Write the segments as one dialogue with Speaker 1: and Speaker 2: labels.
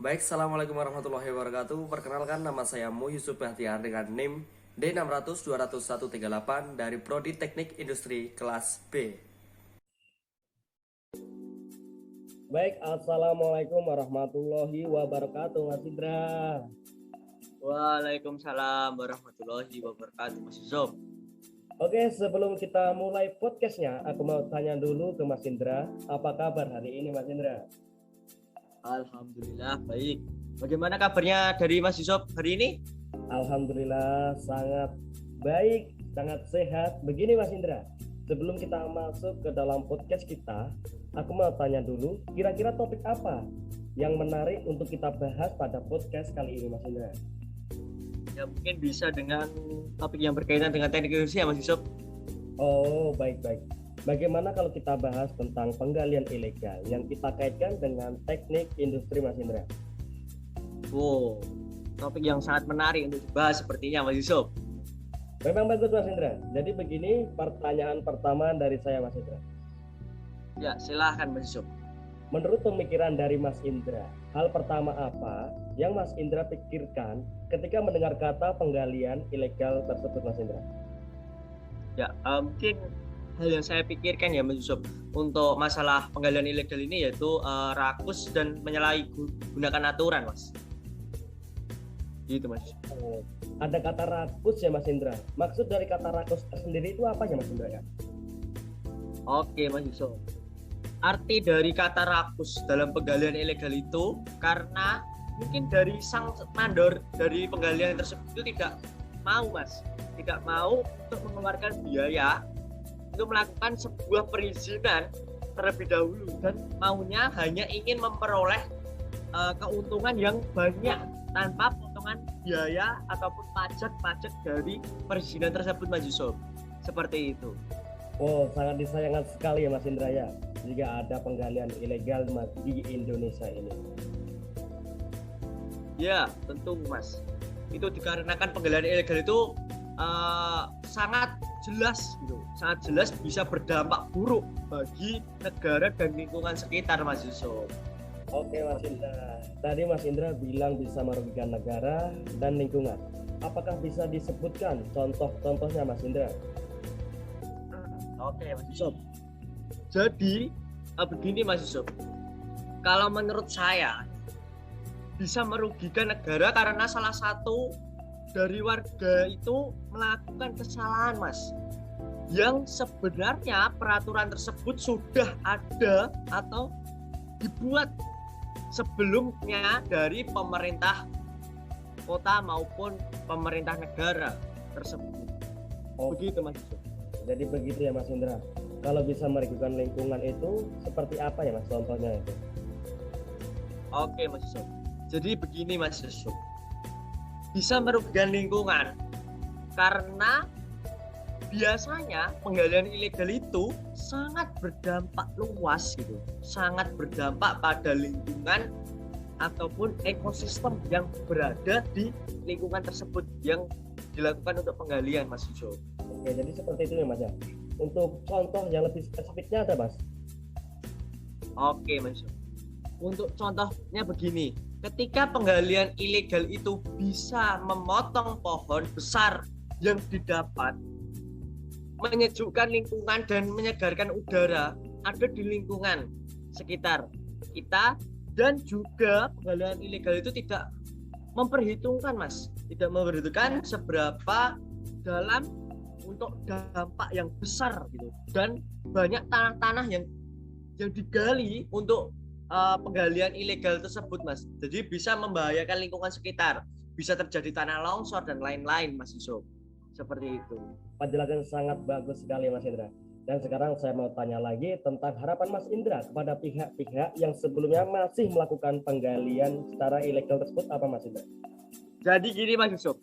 Speaker 1: Baik, Assalamualaikum warahmatullahi wabarakatuh. Perkenalkan, nama saya Mu Yusuf Bahtiar dengan NIM D600-20138 dari Prodi Teknik Industri kelas B.
Speaker 2: Baik, Assalamualaikum warahmatullahi wabarakatuh, Mas Indra.
Speaker 3: Waalaikumsalam warahmatullahi wabarakatuh, Mas Yusuf.
Speaker 2: Oke, sebelum kita mulai podcastnya, aku mau tanya dulu ke Mas Indra, apa kabar hari ini, Mas Indra?
Speaker 3: Alhamdulillah baik. Bagaimana kabarnya dari Mas Yusuf hari ini?
Speaker 2: Alhamdulillah sangat baik, sangat sehat. Begini Mas Indra, sebelum kita masuk ke dalam podcast kita, aku mau tanya dulu, kira-kira topik apa yang menarik untuk kita bahas pada podcast kali ini, Mas Indra?
Speaker 3: Ya mungkin bisa dengan topik yang berkaitan dengan teknik industri ya, Mas Yusuf.
Speaker 2: Oh, baik-baik. Bagaimana kalau kita bahas tentang penggalian ilegal yang kita kaitkan dengan teknik industri, Mas Indra?
Speaker 3: Wow, topik yang sangat menarik untuk dibahas sepertinya, Mas Yusuf.
Speaker 2: Memang bagus, Mas Indra. Jadi begini pertanyaan pertama dari saya, Mas Indra.
Speaker 3: Ya, silahkan Mas Yusuf.
Speaker 2: Menurut pemikiran dari Mas Indra, hal pertama apa yang Mas Indra pikirkan ketika mendengar kata penggalian ilegal tersebut, Mas Indra?
Speaker 3: Ya, mungkin hal yang saya pikirkan ya Mas Yusuf untuk masalah penggalian ilegal ini yaitu rakus dan menyalahgunakan aturan, Mas. Gitu, Mas.
Speaker 2: Oh, ada kata rakus ya, Mas Indra. Maksud dari kata rakus sendiri itu apa ya, Mas Indra?
Speaker 3: Oke, Mas Yusuf. Arti dari kata rakus dalam penggalian ilegal itu karena mungkin dari sang mandor dari penggalian tersebut itu tidak mau, Mas. Tidak mau untuk mengeluarkan biaya untuk melakukan sebuah perizinan terlebih dahulu dan maunya hanya ingin memperoleh keuntungan yang banyak tanpa potongan biaya ataupun pajak dari perizinan tersebut, Mas Yusuf. Seperti itu.
Speaker 2: Oh, sangat disayangkan sekali ya, Mas Indra ya, jika ada penggalian ilegal di Indonesia ini.
Speaker 3: Ya, tentu Mas. Itu dikarenakan penggalian ilegal itu sangat jelas gitu. Sangat jelas bisa berdampak buruk bagi negara dan lingkungan sekitar, Mas Yusuf.
Speaker 2: Oke, Mas Indra. Tadi Mas Indra bilang bisa merugikan negara dan lingkungan. Apakah bisa disebutkan contoh-contohnya, Mas Indra?
Speaker 3: Oke, Mas Yusuf. Jadi begini, Mas Yusuf. Kalau menurut saya bisa merugikan negara karena salah satu dari warga itu melakukan kesalahan, Mas. Yang sebenarnya peraturan tersebut sudah ada atau dibuat sebelumnya dari pemerintah kota maupun pemerintah negara tersebut. Begitu, Mas Yusuf.
Speaker 2: Jadi begitu ya, Mas Indra. Kalau bisa merugikan lingkungan itu seperti apa ya, Mas, contohnya itu?
Speaker 3: Oke, Mas Yusuf. Jadi begini, Mas Yusuf. Bisa merugikan lingkungan karena biasanya penggalian ilegal itu sangat berdampak luas gitu, sangat berdampak pada lingkungan ataupun ekosistem yang berada di lingkungan tersebut yang dilakukan untuk penggalian, Mas Yusuf.
Speaker 2: Oke, jadi seperti itu ya, Mas ya. Untuk contoh yang lebih spesifiknya ada, Mas?
Speaker 3: Oke, Mas Yusuf. Untuk contohnya begini, ketika penggalian ilegal itu bisa memotong pohon besar yang didapat, menyejukkan lingkungan dan menyegarkan udara ada di lingkungan sekitar kita, dan juga penggalian ilegal itu tidak memperhitungkan, Mas, tidak memperhitungkan seberapa dalam untuk dampak yang besar gitu, dan banyak tanah-tanah yang digali untuk penggalian ilegal tersebut, Mas. Jadi bisa membahayakan lingkungan sekitar, bisa terjadi tanah longsor dan lain-lain, Mas Yusuf. Seperti itu.
Speaker 2: Penjelasan sangat bagus sekali, Mas Indra. Dan sekarang saya mau tanya lagi tentang harapan Mas Indra kepada pihak-pihak yang sebelumnya masih melakukan penggalian secara ilegal tersebut, apa, Mas Indra?
Speaker 3: Jadi gini, Mas Yusuf.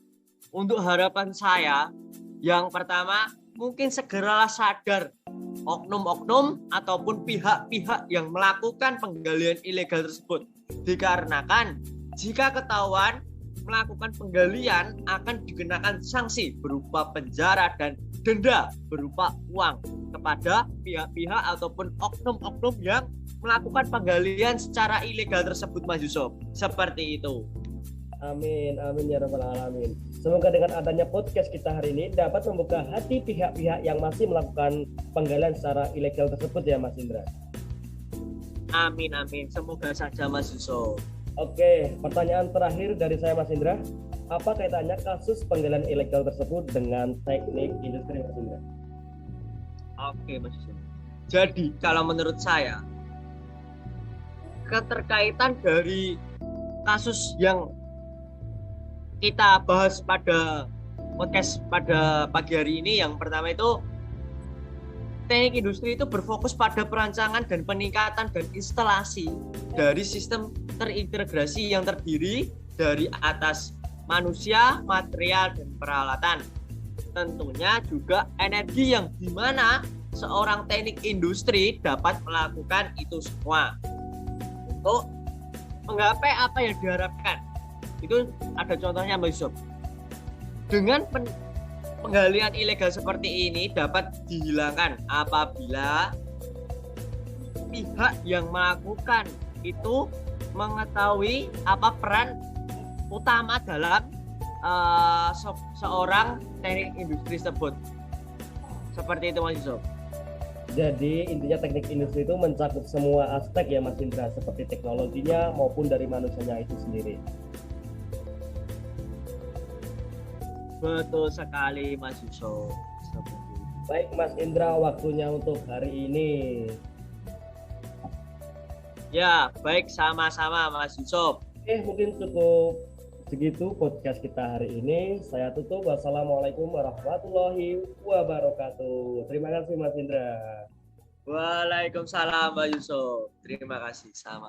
Speaker 3: Untuk harapan saya, yang pertama mungkin segeralah sadar oknum-oknum ataupun pihak-pihak yang melakukan penggalian ilegal tersebut. Dikarenakan jika ketahuan melakukan penggalian akan dikenakan sanksi berupa penjara dan denda berupa uang kepada pihak-pihak ataupun oknum-oknum yang melakukan penggalian secara ilegal tersebut, Mas Yusuf. Seperti itu.
Speaker 2: Amin, amin ya rabbal alamin. Semoga dengan adanya podcast kita hari ini dapat membuka hati pihak-pihak yang masih melakukan penggalian secara ilegal tersebut ya Mas Indra.
Speaker 3: Amin, amin. Semoga saja, Mas Yusuf.
Speaker 2: Oke, pertanyaan terakhir dari saya Mas Indra. Apa kaitannya kasus penggalian ilegal tersebut dengan teknik industri Mas Indra?
Speaker 3: Oke, Mas Yusuf. Jadi, kalau menurut saya, keterkaitan dari kasus yang kita bahas pada podcast pada pagi hari ini, yang pertama itu teknik industri itu berfokus pada perancangan dan peningkatan dan instalasi dari sistem terintegrasi yang terdiri dari atas manusia, material, dan peralatan. Tentunya juga energi yang dimana seorang teknik industri dapat melakukan itu semua untuk menggapai apa yang diharapkan. Itu ada contohnya, Mbak Yusuf. Dengan penggalian ilegal seperti ini dapat dihilangkan apabila pihak yang melakukan itu mengetahui apa peran utama dalam seorang teknik industri tersebut. Seperti itu, Mas Yusuf.
Speaker 2: Jadi intinya teknik industri itu mencakup semua aspek ya Mas Indra, seperti teknologinya maupun dari manusianya itu sendiri.
Speaker 3: Betul sekali, Mas Yusuf.
Speaker 2: Baik Mas Indra, waktunya untuk hari ini.
Speaker 3: Ya, baik, sama-sama Mas Yusuf.
Speaker 2: Mungkin cukup segitu podcast kita hari ini. Saya tutup. Wassalamualaikum warahmatullahi wabarakatuh. Terima kasih Mas Indra.
Speaker 3: Waalaikumsalam, Mbak Yusuf. Terima kasih, sama.